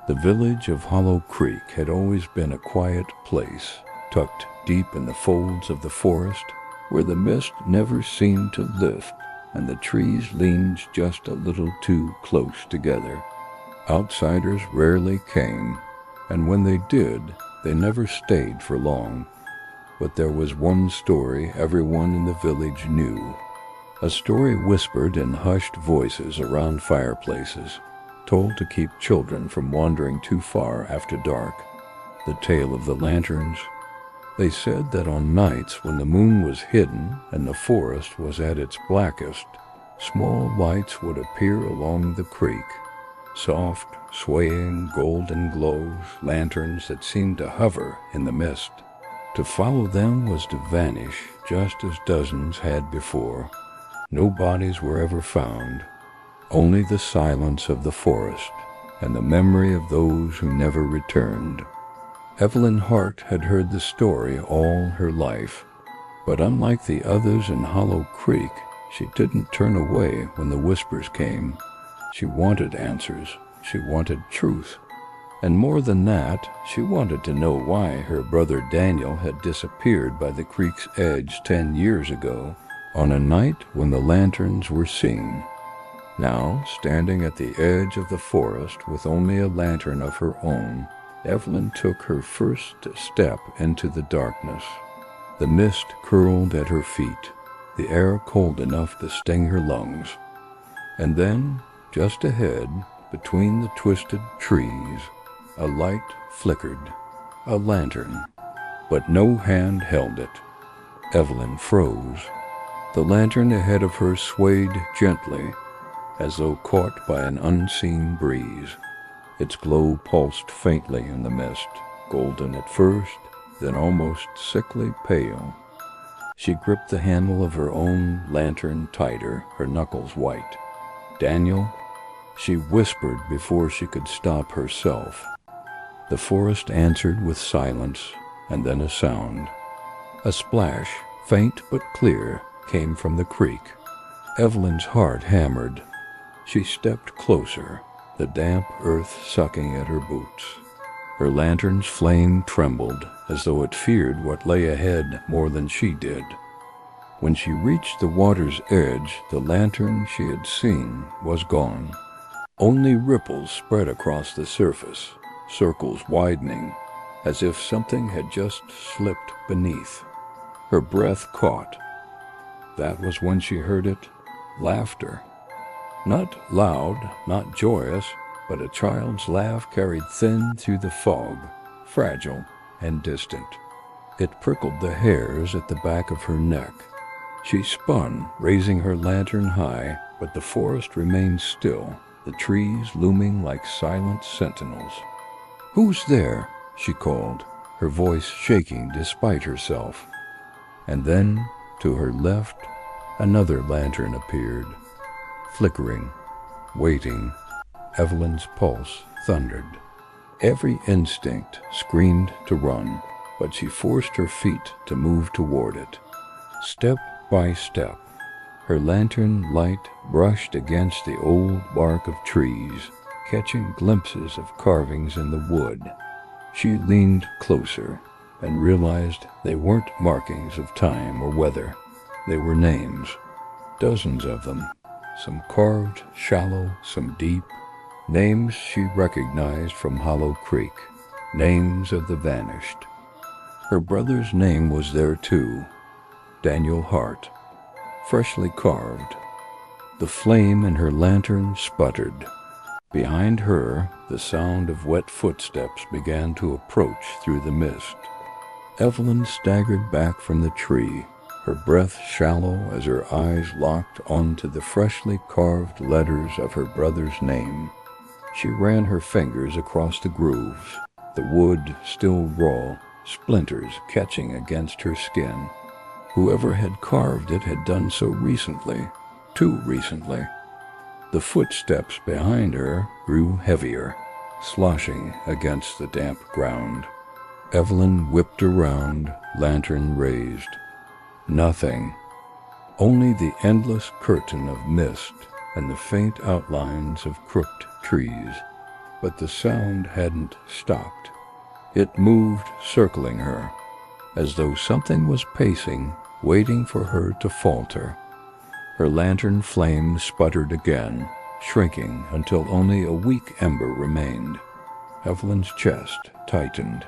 The village of Hollow Creek had always been a quiet place, tucked deep in the folds of the forest, where the mist never seemed to lift and the trees leaned just a little too close together. Outsiders rarely came, and when they did, they never stayed for long. But there was one story everyone in the village knew, a story whispered in hushed voices around fireplaces, told to keep children from wandering too far after dark. The tale of the lanterns. They said that on nights when the moon was hidden and the forest was at its blackest, small lights would appear along the creek, soft, swaying, golden glows, lanterns that seemed to hover in the mist. To follow them was to vanish just as dozens had before. No bodies were ever found, only the silence of the forest and the memory of those who never returned. Evelyn Hart had heard the story all her life, but unlike the others in Hollow Creek, she didn't turn away when the whispers came. She wanted answers. She wanted truth. And more than that, she wanted to know why her brother Daniel had disappeared by the creek's edge 10 years ago, on a night when the lanterns were seen. Now, standing at the edge of the forest with only a lantern of her own, Evelyn took her first step into the darkness. The mist curled at her feet, the air cold enough to sting her lungs. And then, just ahead, between the twisted trees, a light flickered, a lantern, but no hand held it. Evelyn froze. The lantern ahead of her swayed gently, as though caught by an unseen breeze. Its glow pulsed faintly in the mist, golden at first, then almost sickly pale. She gripped the handle of her own lantern tighter, her knuckles white. "Daniel?" she whispered before she could stop herself. The forest answered with silence, and then a sound. A splash, faint but clear, came from the creek. Evelyn's heart hammered. She stepped closer, the damp earth sucking at her boots. Her lantern's flame trembled, as though it feared what lay ahead more than she did. When she reached the water's edge, the lantern she had seen was gone. Only ripples spread across the surface, circles widening, as if something had just slipped beneath. Her breath caught. That was when she heard it, laughter. Not loud, not joyous, but a child's laugh carried thin through the fog, fragile and distant. It prickled the hairs at the back of her neck. She spun, raising her lantern high, but the forest remained still, the trees looming like silent sentinels. "Who's there?" she called, her voice shaking despite herself. And then, to her left, another lantern appeared, flickering, waiting. Evelyn's pulse thundered. Every instinct screamed to run, but she forced her feet to move toward it. Step by step, her lantern light brushed against the old bark of trees, catching glimpses of carvings in the wood. She leaned closer and realized they weren't markings of time or weather. They were names, dozens of them, some carved shallow, some deep, names she recognized from Hollow Creek, names of the vanished. Her brother's name was there too, Daniel Hart, freshly carved. The flame in her lantern sputtered. Behind her, the sound of wet footsteps began to approach through the mist. Evelyn staggered back from the tree, her breath shallow as her eyes locked onto the freshly carved letters of her brother's name. She ran her fingers across the grooves, the wood still raw, splinters catching against her skin. Whoever had carved it had done so recently, too recently. The footsteps behind her grew heavier, sloshing against the damp ground. Evelyn whipped around, lantern raised. Nothing. Only the endless curtain of mist and the faint outlines of crooked trees. But the sound hadn't stopped. It moved, circling her, as though something was pacing, waiting for her to falter. Her lantern flame sputtered again, shrinking until only a weak ember remained. Evelyn's chest tightened.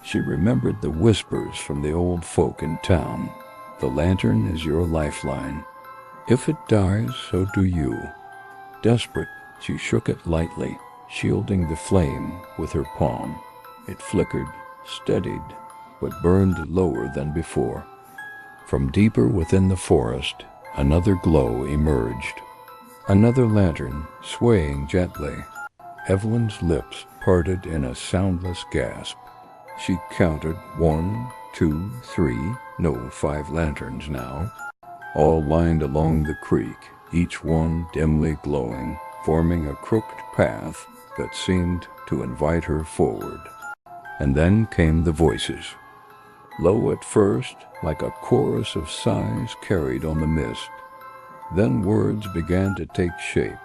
She remembered the whispers from the old folk in town. The lantern is your lifeline. If it dies, so do you. Desperate, she shook it lightly, shielding the flame with her palm. It flickered, steadied, but burned lower than before. From deeper within the forest, another glow emerged. Another lantern, swaying gently. Evelyn's lips parted in a soundless gasp. She counted 1, 2, 3, no, 5 lanterns now, all lined along the creek, each one dimly glowing, forming a crooked path that seemed to invite her forward. And then came the voices. Low at first, like a chorus of sighs carried on the mist. Then words began to take shape.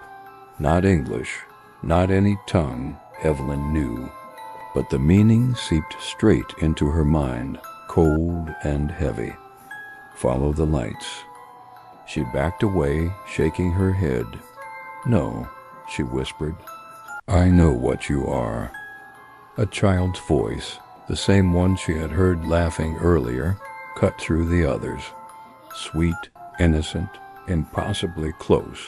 Not English, not any tongue Evelyn knew, but the meaning seeped straight into her mind, cold and heavy. Follow the lights. She backed away, shaking her head. No, she whispered. I know what you are. A child's voice, the same one she had heard laughing earlier, cut through the others. Sweet, innocent, impossibly close.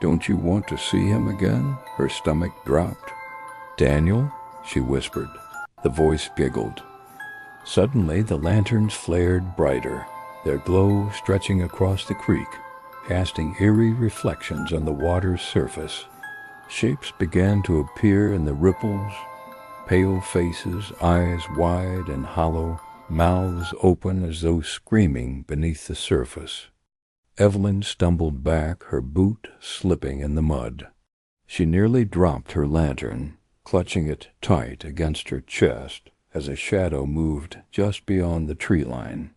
Don't you want to see him again? Her stomach dropped. Daniel? She whispered. The voice giggled. Suddenly the lanterns flared brighter, their glow stretching across the creek, casting eerie reflections on the water's surface. Shapes began to appear in the ripples, pale faces, eyes wide and hollow, mouths open as though screaming beneath the surface. Evelyn stumbled back, her boot slipping in the mud. She nearly dropped her lantern, clutching it tight against her chest as a shadow moved just beyond the tree line.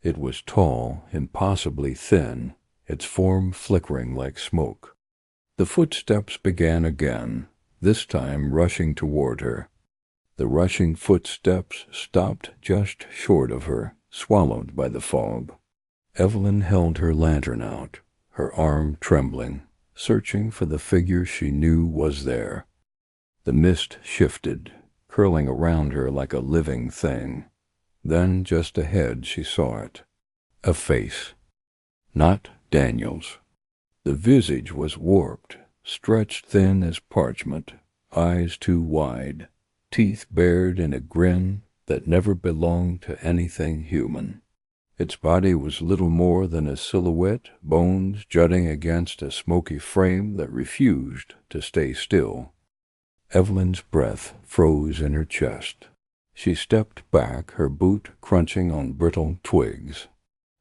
It was tall, impossibly thin, its form flickering like smoke. The footsteps began again, this time rushing toward her. The rushing footsteps stopped just short of her, swallowed by the fog. Evelyn held her lantern out, her arm trembling, searching for the figure she knew was there. The mist shifted, curling around her like a living thing. Then, just ahead, she saw it. A face. Not Daniel's. The visage was warped, stretched thin as parchment, eyes too wide, teeth bared in a grin that never belonged to anything human. Its body was little more than a silhouette, bones jutting against a smoky frame that refused to stay still. Evelyn's breath froze in her chest. She stepped back, her boot crunching on brittle twigs.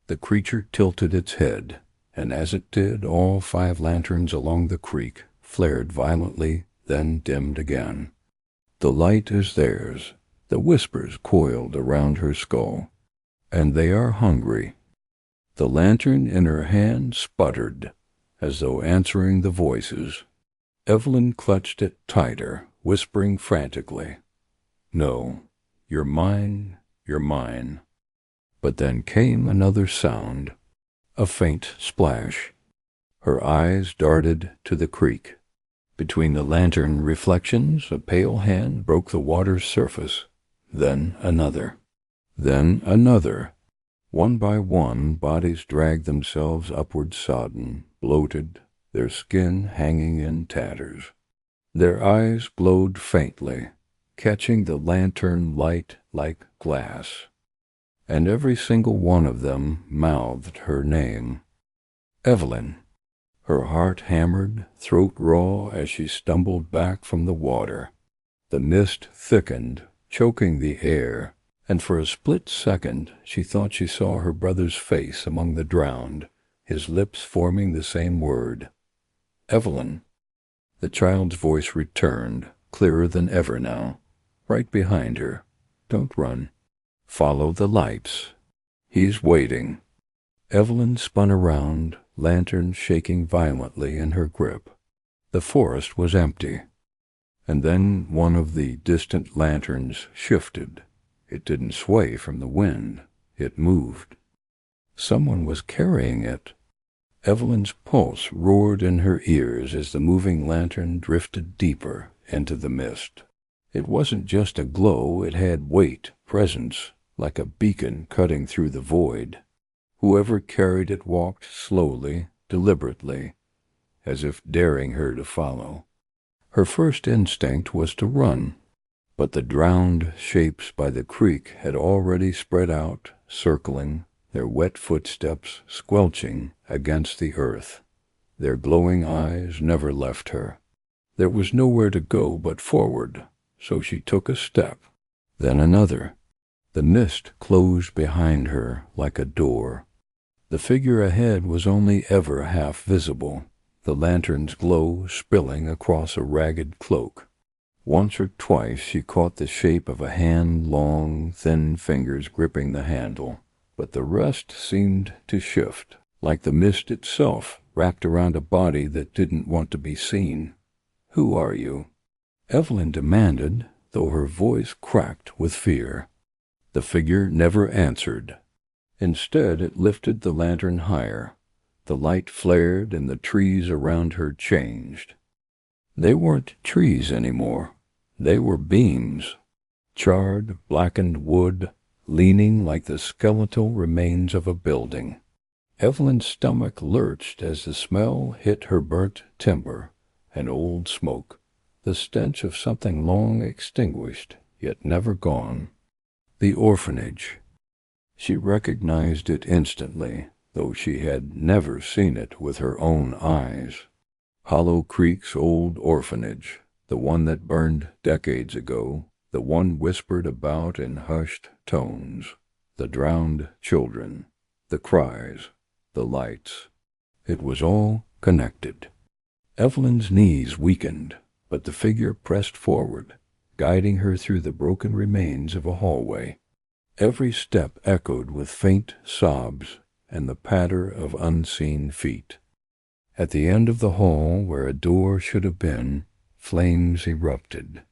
The creature tilted its head, and as it did, all 5 lanterns along the creek flared violently, then dimmed again. The light is theirs. The whispers coiled around her skull. And they are hungry. The lantern in her hand sputtered, as though answering the voices. Evelyn clutched it tighter, whispering frantically, No, you're mine, you're mine. But then came another sound, a faint splash. Her eyes darted to the creek. Between the lantern reflections, a pale hand broke the water's surface. Then another. Then another. One by one, bodies dragged themselves upward sodden, bloated, their skin hanging in tatters. Their eyes glowed faintly, catching the lantern light like glass. And every single one of them mouthed her name. Evelyn. Her heart hammered, throat raw as she stumbled back from the water. The mist thickened, choking the air, and for a split second she thought she saw her brother's face among the drowned, his lips forming the same word. Evelyn. The child's voice returned, clearer than ever now, right behind her. Don't run. Follow the lights. He's waiting. Evelyn spun around, lantern shaking violently in her grip. The forest was empty. And then one of the distant lanterns shifted. It didn't sway from the wind. It moved. Someone was carrying it. Evelyn's pulse roared in her ears as the moving lantern drifted deeper into the mist. It wasn't just a glow, it had weight, presence, like a beacon cutting through the void. Whoever carried it walked slowly, deliberately, as if daring her to follow. Her first instinct was to run, but the drowned shapes by the creek had already spread out, circling, their wet footsteps squelching against the earth. Their glowing eyes never left her. There was nowhere to go but forward, so she took a step, then another. The mist closed behind her like a door. The figure ahead was only ever half visible, the lantern's glow spilling across a ragged cloak. Once or twice she caught the shape of a hand, long, thin fingers gripping the handle, but the rest seemed to shift, like the mist itself wrapped around a body that didn't want to be seen. "Who are you?" Evelyn demanded, though her voice cracked with fear. The figure never answered. Instead, it lifted the lantern higher. The light flared and the trees around her changed. They weren't trees anymore. They were beams. Charred, blackened wood, leaning like the skeletal remains of a building. Evelyn's stomach lurched as the smell hit her burnt timber and old smoke, the stench of something long extinguished, yet never gone. The orphanage. She recognized it instantly, though she had never seen it with her own eyes. Hollow Creek's old orphanage, the one that burned decades ago, the one whispered about in hushed tones, the drowned children, the cries, the lights. It was all connected. Evelyn's knees weakened, but the figure pressed forward, guiding her through the broken remains of a hallway. Every step echoed with faint sobs and the patter of unseen feet. At the end of the hall, where a door should have been, flames erupted.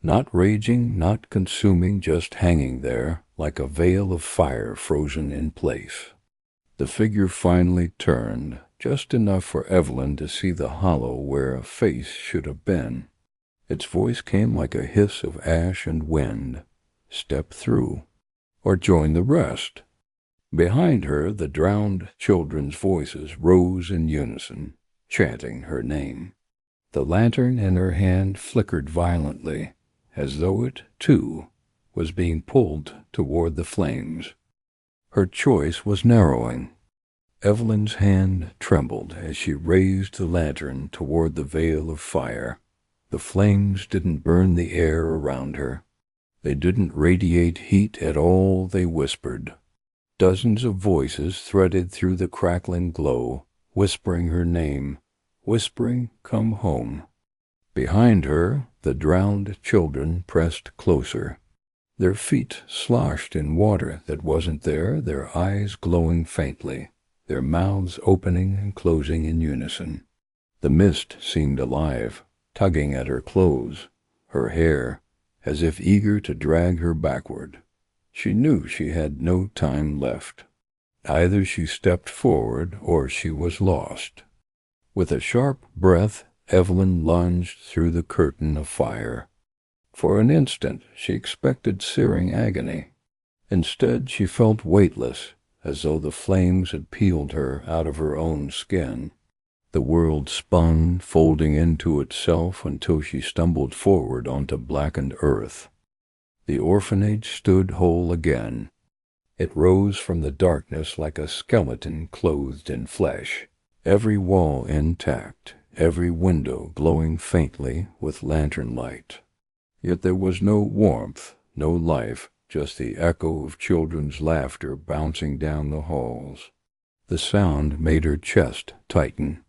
Not raging, not consuming, just hanging there, like a veil of fire frozen in place. The figure finally turned, just enough for Evelyn to see the hollow where a face should have been. Its voice came like a hiss of ash and wind. Step through, or join the rest. Behind her, the drowned children's voices rose in unison, chanting her name. The lantern in her hand flickered violently, as though it, too, was being pulled toward the flames. Her choice was narrowing. Evelyn's hand trembled as she raised the lantern toward the veil of fire. The flames didn't burn the air around her. They didn't radiate heat at all, they whispered. Dozens of voices threaded through the crackling glow, whispering her name, whispering, "Come home." Behind her, the drowned children pressed closer. Their feet sloshed in water that wasn't there, their eyes glowing faintly, their mouths opening and closing in unison. The mist seemed alive, tugging at her clothes, her hair, as if eager to drag her backward. She knew she had no time left. Either she stepped forward or she was lost. With a sharp breath, Evelyn lunged through the curtain of fire. For an instant she expected searing agony. Instead she felt weightless, as though the flames had peeled her out of her own skin. The world spun, folding into itself until she stumbled forward onto blackened earth. The orphanage stood whole again. It rose from the darkness like a skeleton clothed in flesh, every wall intact, every window glowing faintly with lantern light. Yet there was no warmth, no life, just the echo of children's laughter bouncing down the halls. The sound made her chest tighten.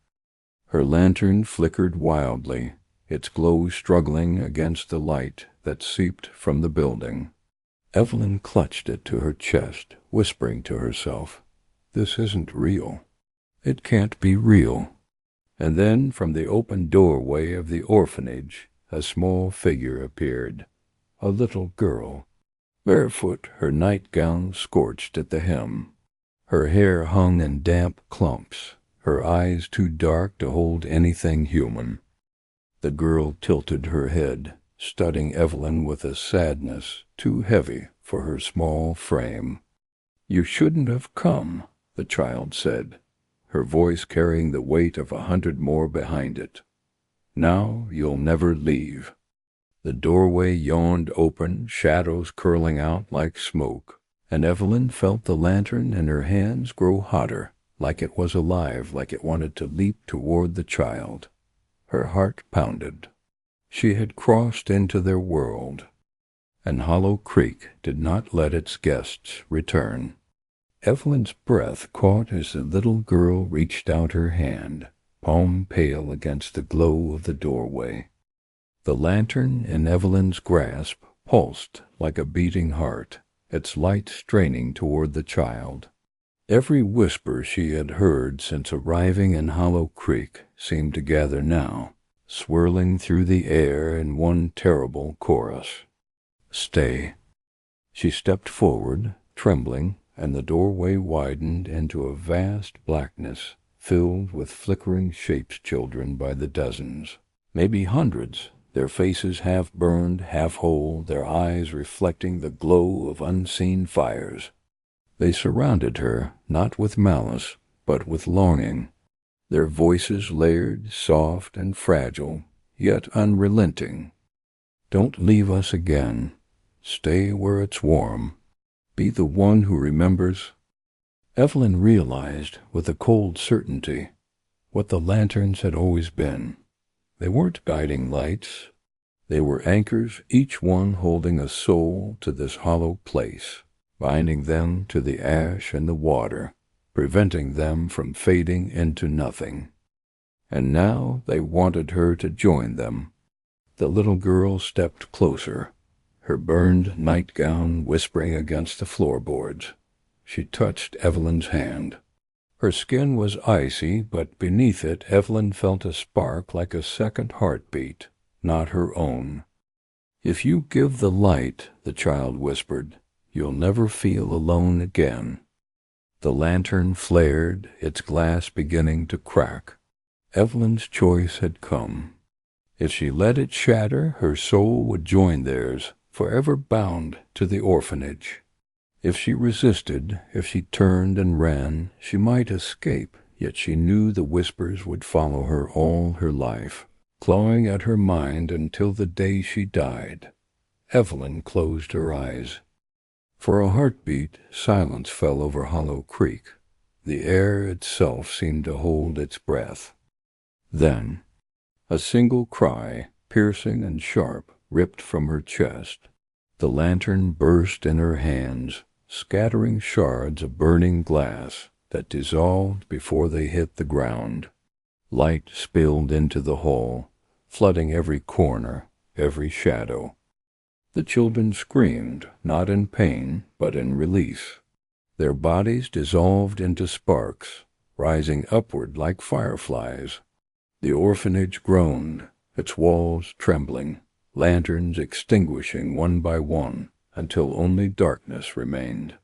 Her lantern flickered wildly, its glow struggling against the light that seeped from the building. Evelyn clutched it to her chest, whispering to herself, "This isn't real. It can't be real." And then, from the open doorway of the orphanage, a small figure appeared, a little girl, barefoot, her nightgown scorched at the hem. Her hair hung in damp clumps, her eyes too dark to hold anything human. The girl tilted her head, studying Evelyn with a sadness too heavy for her small frame. "You shouldn't have come," the child said, her voice carrying the weight of 100 more behind it. "Now you'll never leave." The doorway yawned open, shadows curling out like smoke, and Evelyn felt the lantern in her hands grow hotter, like it was alive, like it wanted to leap toward the child. Her heart pounded. She had crossed into their world, and Hollow Creek did not let its guests return. Evelyn's breath caught as the little girl reached out her hand, palm pale against the glow of the doorway. The lantern in Evelyn's grasp pulsed like a beating heart, its light straining toward the child. Every whisper she had heard since arriving in Hollow Creek seemed to gather now, swirling through the air in one terrible chorus. "Stay." She stepped forward, trembling, and the doorway widened into a vast blackness filled with flickering shapes, children by the dozens, maybe hundreds, their faces half burned, half whole, their eyes reflecting the glow of unseen fires. They surrounded her, not with malice, but with longing, their voices layered, soft and fragile, yet unrelenting. "Don't leave us again. Stay where it's warm. Be the one who remembers." Evelyn realized, with a cold certainty, what the lanterns had always been. They weren't guiding lights. They were anchors, each one holding a soul to this hollow place, binding them to the ash and the water, preventing them from fading into nothing. And now they wanted her to join them. The little girl stepped closer, her burned nightgown whispering against the floorboards. She touched Evelyn's hand. Her skin was icy, but beneath it Evelyn felt a spark like a second heartbeat, not her own. "If you give the light," the child whispered, "you'll never feel alone again." The lantern flared, its glass beginning to crack. Evelyn's choice had come. If she let it shatter, her soul would join theirs, forever bound to the orphanage. If she resisted, if she turned and ran, she might escape, yet she knew the whispers would follow her all her life, clawing at her mind until the day she died. Evelyn closed her eyes. For a heartbeat, silence fell over Hollow Creek. The air itself seemed to hold its breath. Then, a single cry, piercing and sharp, ripped from her chest. The lantern burst in her hands, scattering shards of burning glass that dissolved before they hit the ground. Light spilled into the hall, flooding every corner, every shadow. The children screamed, not in pain, but in relief. Their bodies dissolved into sparks, rising upward like fireflies. The orphanage groaned, its walls trembling, lanterns extinguishing one by one, until only darkness remained.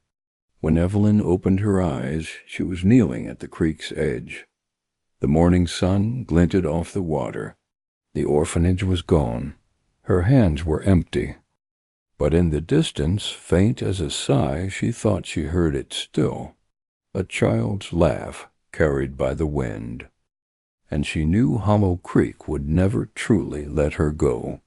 When Evelyn opened her eyes, she was kneeling at the creek's edge. The morning sun glinted off the water. The orphanage was gone. Her hands were empty. But in the distance, faint as a sigh, she thought she heard it still, a child's laugh carried by the wind. And she knew Hollow Creek would never truly let her go.